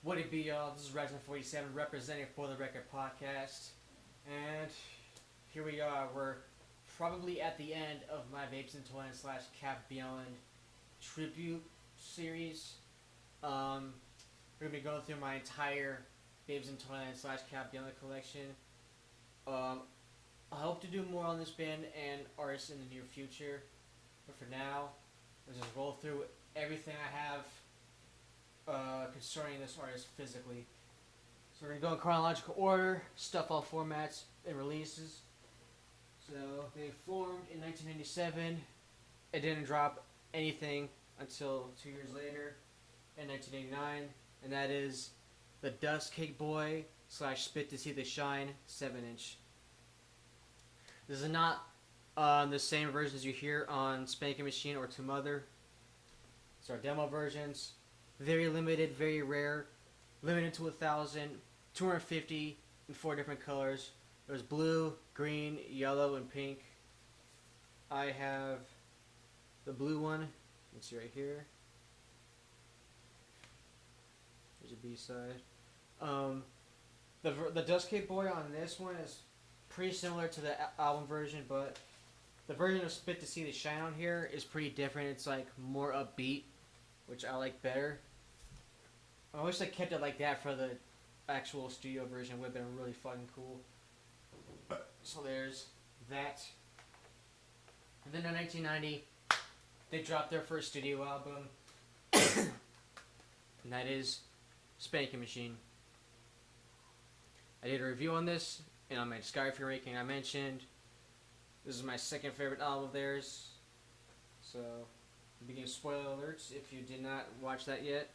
What it be, y'all? This is Resident47 representing for the Record Podcast. And here we are. We're probably at the end of my Vapes and Toyland slash Cap Beyond tribute series. We're going to be going through my entire Vapes and Toyland slash Cap Beyond collection. I hope to do more on this band and artists in the near future. But for now, let's just roll through everything I have concerning this artist physically. So we're going to go in chronological order, stuff all formats and releases. So they formed in 1997. It didn't drop anything until 2 years later in 1989, and that is the Dust Cake Boy / Spit to See the Shine 7-inch. This is not the same versions you hear on Spanking Machine or To Mother. These are demo versions. Very limited, very rare. Limited to 1,000. 250 in 4 different colors. There's blue, green, yellow, and pink. I have the blue one. You can see right here. There's a B-side. The Dust Cake Boy on this one is pretty similar to the album version, but the version of Spit to See the Shine on here is pretty different. It's like more upbeat, which I like better. I wish I kept it like that for the actual studio version. It would have been really fucking cool. So there's that. And then in 1990, they dropped their first studio album, and that is Spanking Machine. I did a review on this, and on my discography ranking I mentioned this is my second favorite album of theirs. So, beginning spoiler alerts if you did not watch that yet.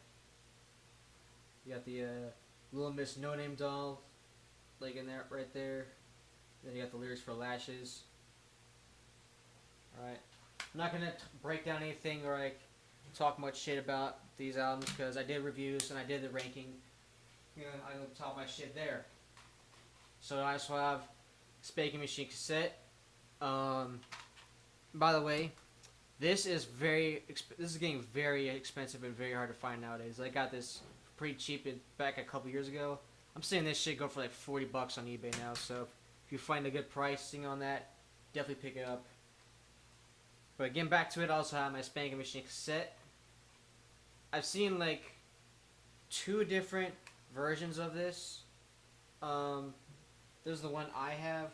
You got the Little Miss No Name doll, like in there, right there. Then you got the lyrics for Lashes. Alright. I'm not gonna break down anything or like talk much shit about these albums because I did reviews and I did the ranking. And I will top my shit there. So I also have Spanking Machine cassette. By the way, this is getting very expensive and very hard to find nowadays. I got this pretty cheap back a couple years ago. I'm seeing this shit go for like $40 on eBay now. So if you find a good pricing on that, definitely pick it up. But getting back to it, I also have my Spanking Machine cassette. I've seen like 2 different versions of this. This is the one I have.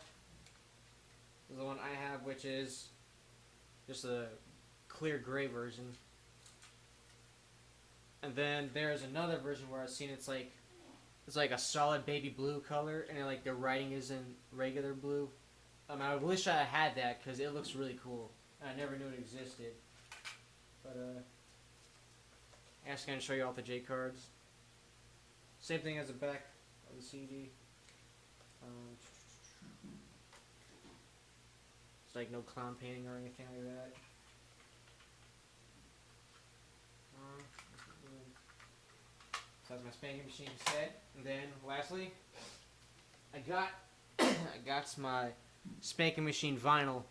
This is the one I have, which is just a clear gray version. And then there's another version where I've seen it's like a solid baby blue color, and like the writing is in regular blue. I wish I had that because it looks really cool. I never knew it existed. But I'm just gonna show you all the J cards. Same thing as the back of the CD. It's like no clown painting or anything like that. So that's my Spanking Machine cassette. And then lastly, I got my Spanking Machine vinyl.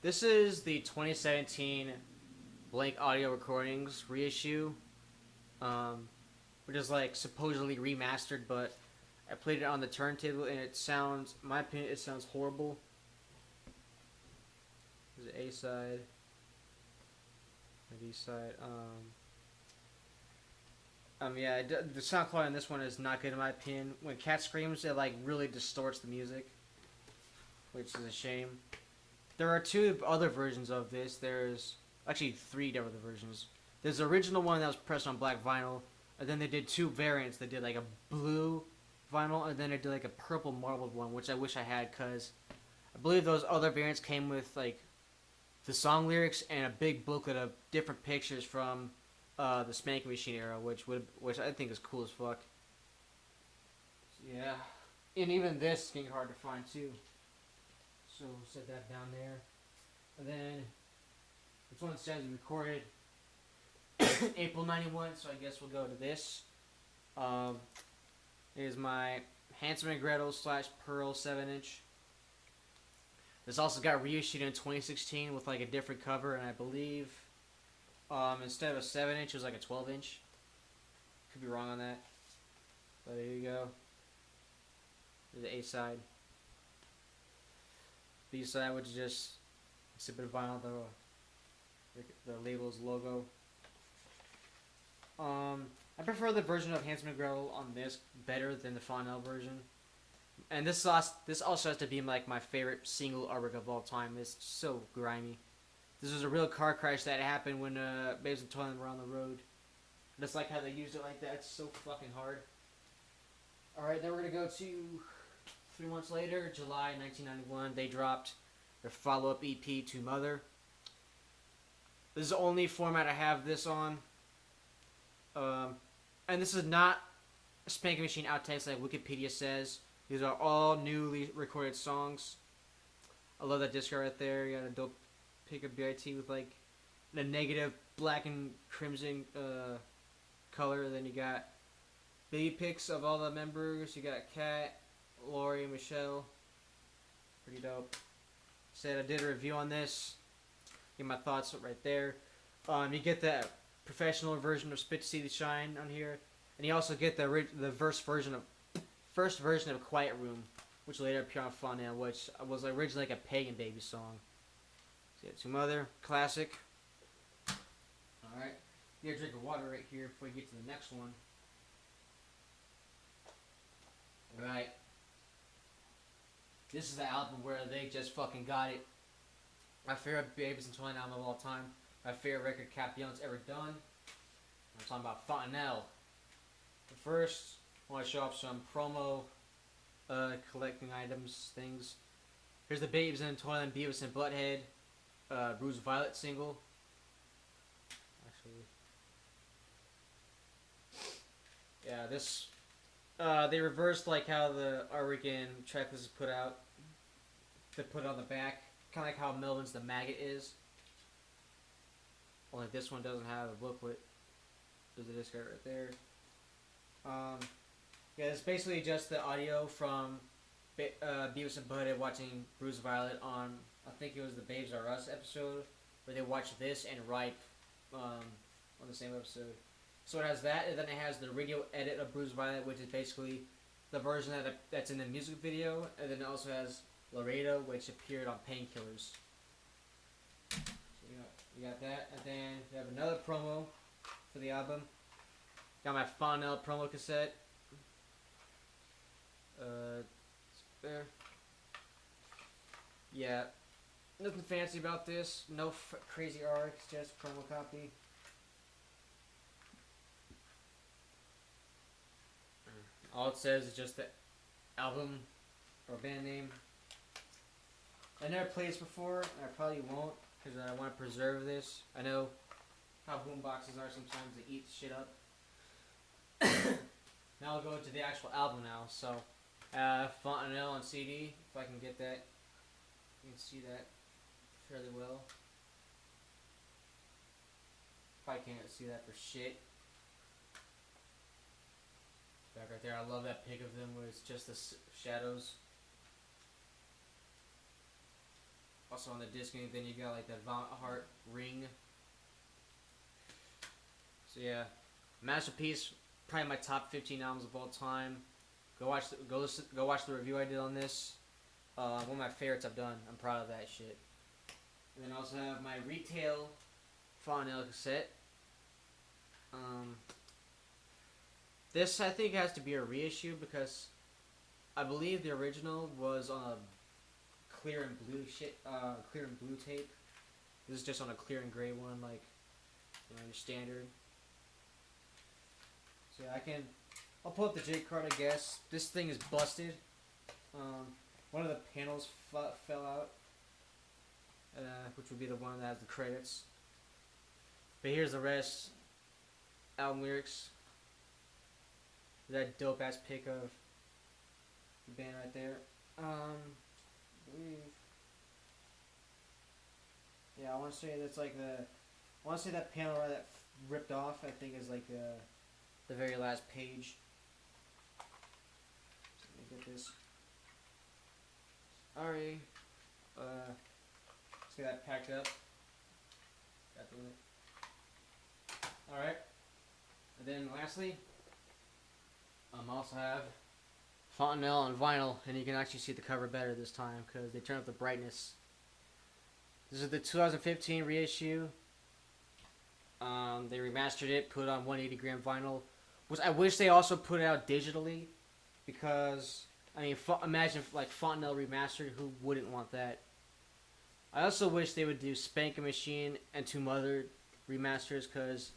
This is the 2017 Blank Audio Recordings reissue, which is like supposedly remastered, but I played it on the turntable and it sounds, in my opinion, it sounds horrible. There's the A side, the B side. Yeah, the sound quality on this one is not good in my opinion. When Cat screams, it like really distorts the music, which is a shame. There are 2 other versions of this. There's actually 3 different versions. There's the original one that was pressed on black vinyl, and then they did 2 variants. They did like a blue vinyl, and then they did like a purple marbled one, which I wish I had, because I believe those other variants came with like the song lyrics and a big booklet of different pictures from the Spanking Machine era, which I think is cool as fuck. Yeah, and even this is getting hard to find too. So set that down there, and then this one says recorded April '91. So I guess we'll go to this. It is my Hansel and Gretel / Pearl 7-inch. This also got reissued in 2016 with like a different cover, and I believe Instead of a 7-inch, it was like a 12-inch. Could be wrong on that. But there you go. There's the A side. B side, which is just it's a bit of vinyl, the label's logo. I prefer the version of Handsome McGraw on this better than the Fontanelle version. And this also has to be like my favorite single artwork of all time. It's so grimy. This was a real car crash that happened when Babes and Toyland were on the road. Just like how they used it like that. It's so fucking hard. Alright, then we're going to go to 3 months later, July 1991. They dropped their follow-up EP to Mother. This is the only format I have this on. And this is not a Spanking Machine outtakes like Wikipedia says. These are all newly recorded songs. I love that disc right there. You got a dope pick of BIT with like the negative black and crimson color. Then you got baby pics of all the members. You got Kat, Lori, Michelle. Pretty dope. Said I did a review on this. Get my thoughts right there. You get the professional version of Spit to See the Shine on here, and you also get the first version of Quiet Room, which later appeared on Fontanelle, which was originally like a Pagan Baby song. So yeah, to Mother, classic. All right, get a drink of water right here before you get to the next one. All right, this is the album where they just fucking got it. My favorite Babies and Toyland album of all time. My favorite record Cap Young's ever done. I'm talking about Fontanelle. But first, I want to show off some promo collecting items, things. Here's the Babes and Toyland Beavis and Butthead Bruised Violet single. Actually, yeah, this they reversed like how the artwork and tracklist is put out. They put it on the back, kind of like how Melvin's The Maggot is. Only this one doesn't have a booklet. There's a disc right there. Yeah, it's basically just the audio from Beavis and Butthead watching Bruce Violet on, I think it was the Babes R Us episode, where they watched this and Ripe on the same episode. So it has that, and then it has the radio edit of Bruce Violet, which is basically the version that's in the music video, and then it also has Laredo, which appeared on Painkillers. You got that, and then we have another promo for the album. Got my Fontanelle promo cassette. There. Yeah, nothing fancy about this. No crazy art. It's just promo copy. All it says is just the album or band name. I never played this before, and I probably won't. Because I want to preserve this. I know how boomboxes are sometimes, they eat shit up. Now I'll go to the actual album now. So, Fontanelle on CD, if I can get that. You can see that fairly well. Probably can't see that for shit. Back right there, I love that pic of them where it's just the shadows. Also on the disc, and then you got like that Heart ring. So yeah, masterpiece. Probably my top 15 albums of all time. Go watch the review I did on this. One of my favorites I've done. I'm proud of that shit. And then I also have my retail Fontanelle cassette. This I think has to be a reissue because I believe the original was on a clear and blue tape. This is just on a clear and gray one, like your standard. So yeah, I'll pull up the J card, I guess. This thing is busted. One of the panels fell out, which would be the one that has the credits. But here's the rest. Album lyrics. That dope ass pic of the band right there. Yeah, I want to say that's like I want to say that panel right that ripped off, I think is like the very last page. So let me get this. Alright. Let's get that packed up. Got the then lastly, I also have Fontanelle on vinyl, and you can actually see the cover better this time because they turned up the brightness. This is the 2015 reissue. They remastered it, put it on 180 gram vinyl, which I wish they also put it out digitally, because I mean, imagine if, like, Fontanelle remastered. Who wouldn't want that? I also wish they would do Spank a Machine and Two Mother remasters, because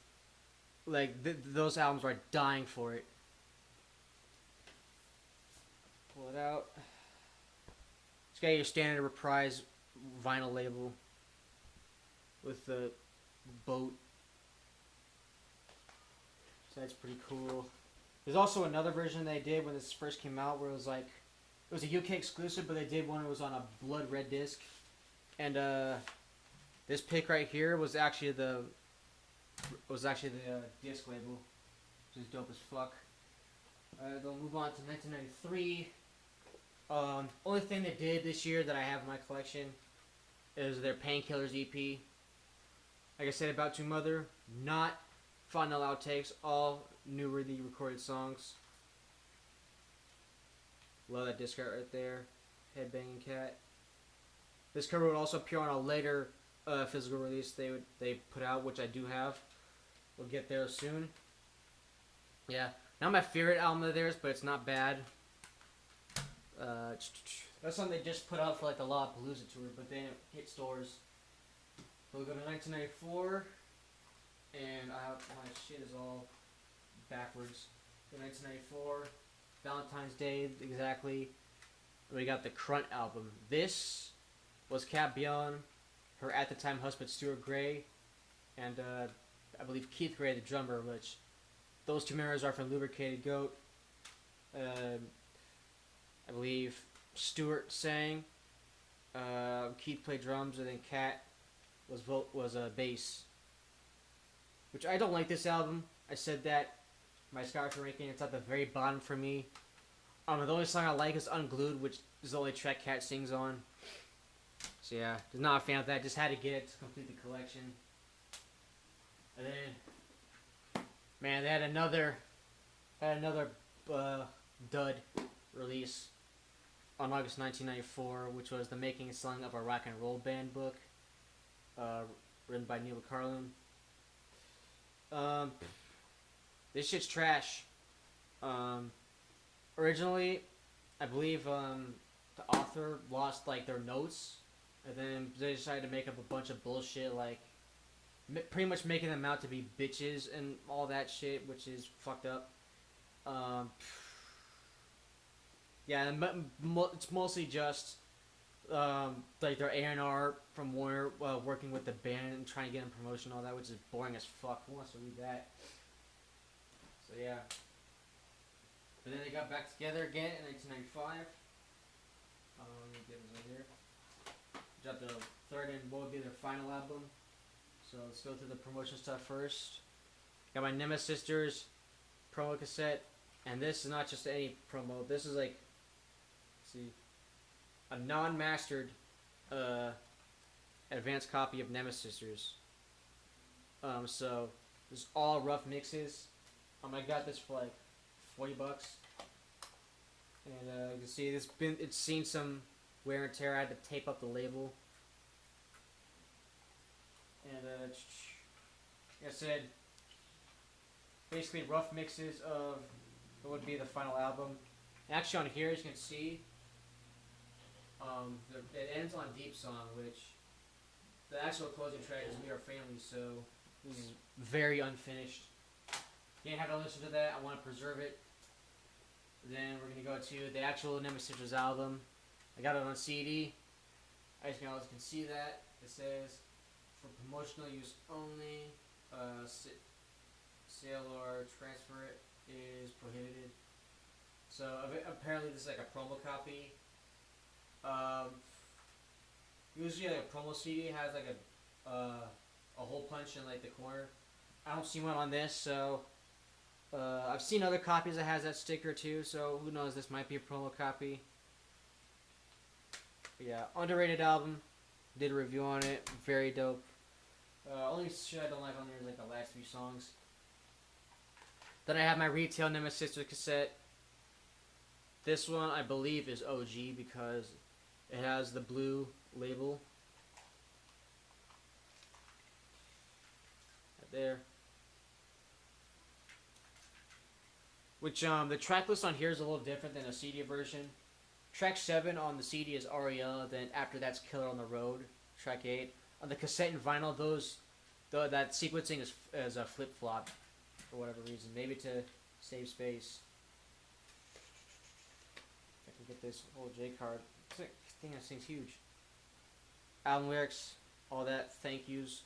like those albums are dying for it. Pull it out. It's got your standard Reprise vinyl label with the boat. So that's pretty cool. There's also another version they did when this first came out, where it was like, it was a UK exclusive, but they did one that was on a blood red disc. And this pick right here was actually the disc label, which is dope as fuck. They'll move on to 1993. Only thing they did this year that I have in my collection is their Painkillers EP. Like I said about Two Mother, not Fontanelle outtakes, all newly recorded songs. Love that disc art right there. Headbanging Cat. This cover would also appear on a later physical release they put out, which I do have. We'll get there soon. Yeah, not my favorite album of theirs, but it's not bad. That's something they just put out for like the Lollapalooza tour, but then it hit stores. We'll go to 1994, and my shit is all backwards. So 1994, Valentine's Day, exactly. We got the Crunt album. This was Kat Bjorn, her at the time husband Stuart Gray, and I believe Keith Gray, the drummer, which those two members are from Lubricated Goat. I believe Stuart sang, Keith played drums, and then Kat was a bass. Which I don't like this album. I said that my Spotify ranking, it's at the very bottom for me. The only song I like is Unglued, which is the only track Kat sings on. So yeah, just not a fan of that. Just had to get it to complete the collection. And then, man, they had another dud release on August 1994, which was The Making and Selling of a Rock and Roll Band book, written by Neil Carlin. This shit's trash. Originally, I believe the author lost like their notes, and then they decided to make up a bunch of bullshit, like pretty much making them out to be bitches and all that shit, which is fucked up. Yeah, it's mostly just like their A&R from Warner working with the band and trying to get them promotion and all that, which is boring as fuck. Who wants to read that? So yeah. But then they got back together again in 1995. Get this right here. Dropped the third and what would be their final album. So let's go through the promotion stuff first. Got my Nemesis Sisters promo cassette, and this is not just any promo. This is like, let's see, a non-mastered advanced copy of Nemesis Sisters. So this is all rough mixes. I got this for like $40, and you can see it's seen some wear and tear. I had to tape up the label, and like I said, basically rough mixes of what would be the final album. Actually, on here, as you can see, it ends on Deep Song, which the actual closing track is We Are Family, so this is very unfinished. You can't have to listen to that. I want to preserve it. Then we're going to go to the actual Nemesis Sisters album. I got it on CD. As you guys can see that. It says, for promotional use only, sale or transfer it is prohibited. So apparently this is like a promo copy. Usually like a promo CD has like a hole punch in like the corner. I don't see one on this, so I've seen other copies that has that sticker too, so who knows, this might be a promo copy. But yeah, underrated album. Did a review on it. Very dope. Only shit I don't like on there is like the last few songs. Then I have my retail Nemesis cassette. This one I believe is OG because it has the blue label. Right there. Which the track list on here is a little different than a CD version. Track 7 on the CD is Aria, then after that's Killer on the Road. Track 8. On the cassette and vinyl, that sequencing is a flip-flop for whatever reason. Maybe to save space. If I can get this whole J card. I think this thing's huge. Album lyrics, all that, thank yous.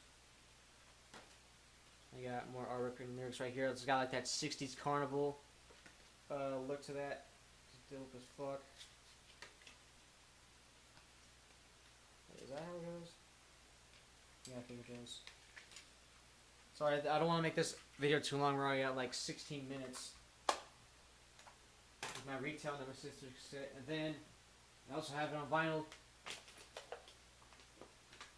I got more artwork and lyrics right here. It's got like that 60s carnival look to that. It's dope as fuck. Is that how it goes? Yeah, I think it goes. Sorry, I don't want to make this video too long. We're already at like 16 minutes. With my retail Nemesis cassette. And then I also have it on vinyl.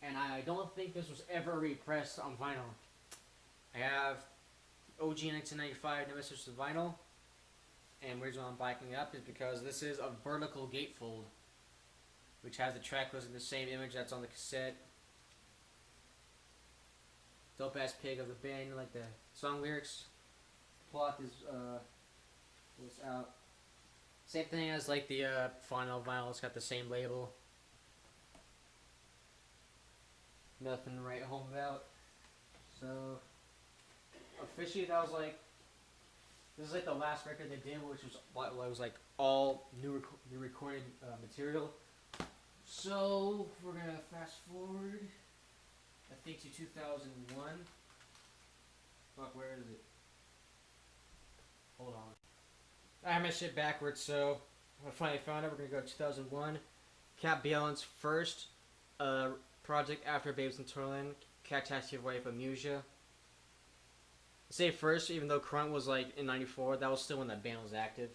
And I don't think this was ever repressed on vinyl. I have OG 1995 Nemesis vinyl. And the reason I'm backing up is because this is a vertical gatefold, which has the track list in the same image that's on the cassette. Dope ass pig of the band, like the song lyrics. Plot is what's out. Same thing as like the final vinyl. It's got the same label. Nothing to write home about. So officially, that was like. This is like the last record they did, which was like all new recorded material. So we're gonna fast forward, I think, to 2001. Fuck, where is it? Hold on. I have my shit backwards, so I finally found it. We're gonna go to 2001. Cat Bielen's first project after Babes in Toyland, Catastrophe Wife Amusia. I say first, even though Crunk was like in '94, that was still when that band was active.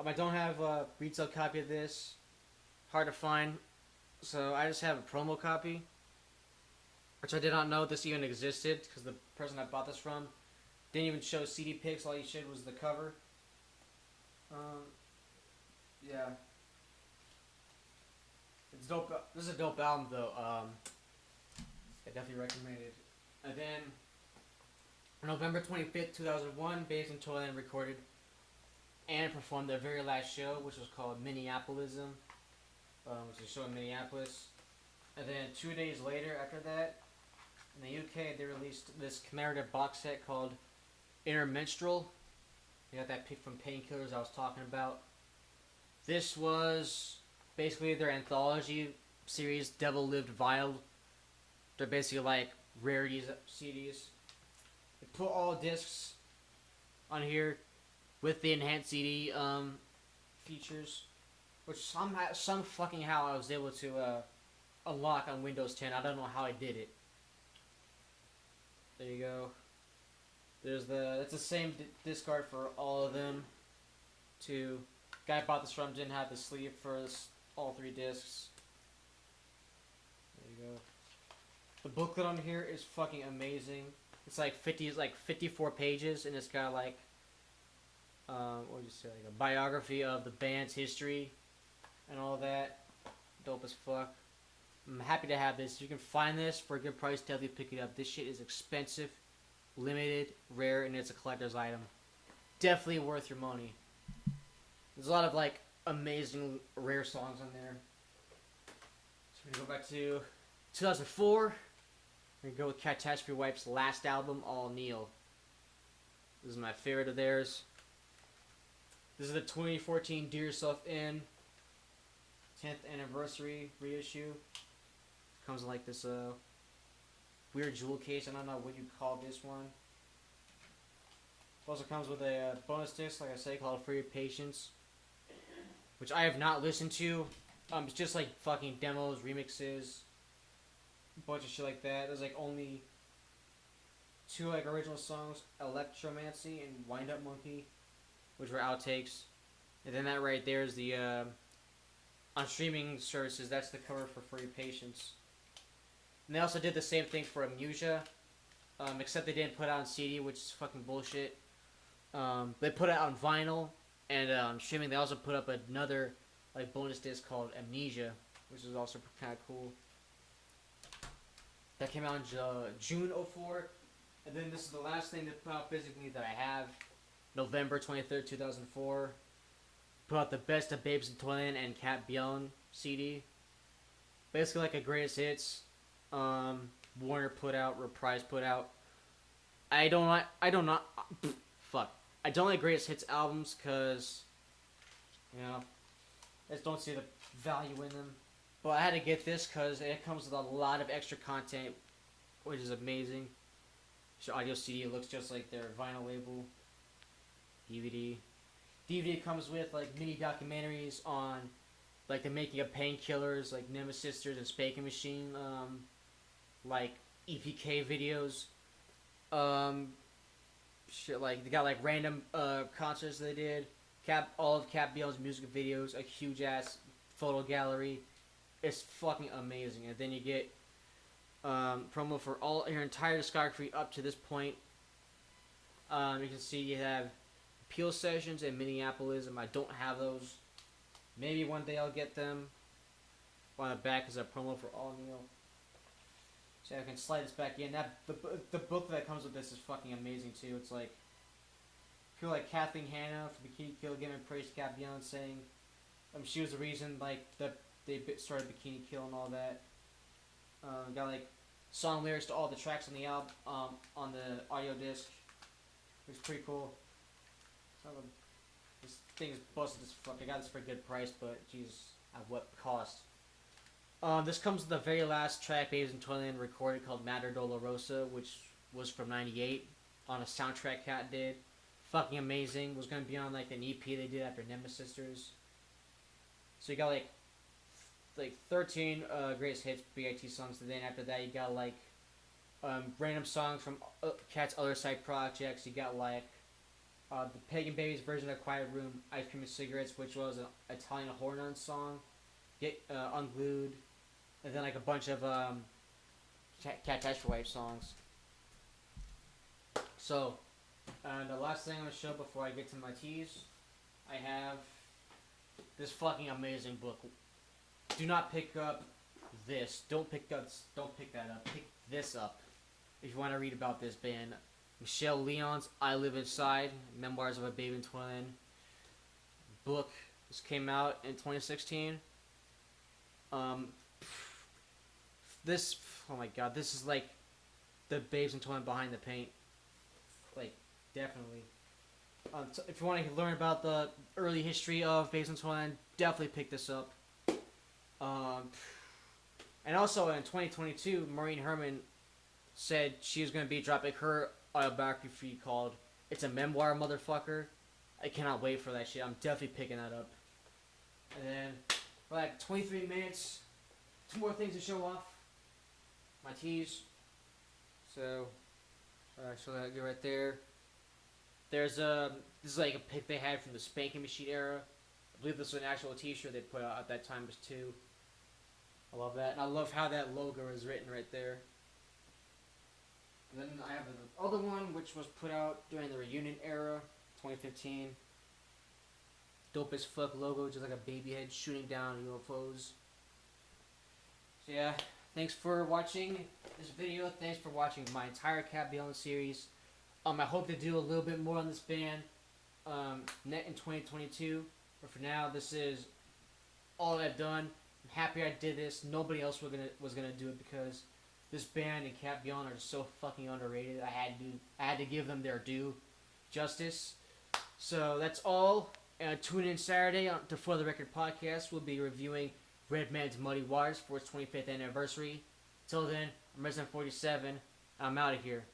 I don't have a retail copy of this. Hard to find, so I just have a promo copy, which I did not know this even existed because the person I bought this from didn't even show CD pics. All he showed was the cover. Yeah, it's dope. This is a dope album though. I definitely recommend it. And then on November 25th, 2001, Babes in Toyland recorded and performed their very last show, which was called Minneapolism, which is a show in Minneapolis. And then 2 days later, after that, in the UK, they released this commemorative box set called Intermenstrual. You got that pic from Painkillers I was talking about. This was basically their anthology series, Devil Lived Wild. They're basically like rarities CDs. They put all discs on here with the enhanced CD features, which some fucking how I was able to unlock on Windows 10. I don't know how I did it. There you go. It's the same disc art for all of them. Guy I bought this from didn't have the sleeve for all 3 discs. There you go. The booklet on here is fucking amazing. It's like 54 pages, and it's got like what would you say, like a biography of the band's history and all that. Dope as fuck. I'm happy to have this. If you can find this for a good price, definitely pick it up. This shit is expensive, limited, rare, and it's a collector's item. Definitely worth your money. There's a lot of like amazing rare songs on there. So we're gonna go back to 2004. We're gonna go with Catastrophe Wife's last album, All Kneel. This is my favorite of theirs. This is the 2014 Do Yourself In 10th anniversary reissue. Comes in like this weird jewel case. I don't know what you call this one. Also comes with a bonus disc, like I say, called For Your Patience, which I have not listened to. It's just like fucking demos, remixes, a bunch of shit like that. There's like only 2 like original songs, Electromancy and Wind Up Monkey, which were outtakes. And then that right there is the on streaming services. That's the cover for Your Patience. And they also did the same thing for Amusia, except they didn't put it on CD, which is fucking bullshit. They put it out on vinyl and streaming. They also put up another like bonus disc called Amnesia, which is also kind of cool. That came out in June '04, and then this is the last thing that put out physically that I have. November 23rd, 2004. Put out the best of Babes in Toyland and Cat Beyond CD. Basically like a greatest hits. Warner put out, Reprise put out. I don't like greatest hits albums because, you know, I just don't see the value in them. But I had to get this because it comes with a lot of extra content, which is amazing. So audio CD looks just like their vinyl label. DVD comes with like mini documentaries on like the making of Painkillers, like Nemesis Sisters and Spanking Machine, like EPK videos. Shit, like they got like random concerts they did. All of Cat Beyond's music videos, a huge ass photo gallery. It's fucking amazing. And then you get promo for all your entire discography up to this point. You can see you have Peel Sessions in Minneapolis. I don't have those. Maybe one day I'll get them. On the back is a promo for All Neil. So I can slide this back in. The book that comes with this is fucking amazing too. It's like, I feel like Kathleen Hanna from Bikini Kill giving praise to Cat Beyond, saying she was the reason like they started Bikini Kill and all that. Got like song lyrics to all the tracks on the album, on the audio disc, which is pretty cool. This thing is busted as fuck. I got this for a good price, but Jesus, at what cost? This comes with the very last track Babes in Toyland recorded called Mater Dolorosa, which was from '98 on a soundtrack Cat did. Fucking amazing. Was gonna be on like an EP they did after Nemesis Sisters. So you got like 13 greatest hits BIT songs, and then after that you got like random songs from Cat's other side projects. You got like the Pagan Babies version of Quiet Room, Ice Cream and Cigarettes, which was an Italian Hornon song. Get Unglued, and then like a bunch of Cat Wife songs. So, the last thing I'm gonna show before I get to my teas, I have this fucking amazing book. Do not pick up this. Don't pick that up. Pick this up if you want to read about this band. Michelle Leon's I Live Inside, Memoirs of a Babe in Toyland book. This came out in 2016. This, oh my god, this is like the Babes in Toyland behind the paint. Like, definitely. So if you want to learn about the early history of Babes in Toyland, definitely pick this up. And also in 2022, Maureen Herman said she was going to be dropping her autobiography called It's a Memoir, Motherfucker. I cannot wait for that shit. I'm definitely picking that up. And then, we're like 23 minutes. 2 more things to show off. My teas. So, show that right there. There's this is like a pic they had from the Spanking Machine era. I believe this was an actual t-shirt they put out at that time too. I love that. And I love how that logo is written right there. And then I have the other one, which was put out during the reunion era, 2015. Dope as fuck logo, just like a baby head shooting down UFOs. So yeah, thanks for watching this video. Thanks for watching my entire Cat Beyond series. I hope to do a little bit more on this band net in 2022. But for now, this is all I've done. I'm happy I did this. Nobody else was gonna do it because this band and Cat Beyond are so fucking underrated. I had to give them their due justice. So that's all. Tune in Saturday to For the Record podcast. We'll be reviewing Redman's Muddy Waters for its 25th anniversary. Till then, I'm Resident 47. I'm out of here.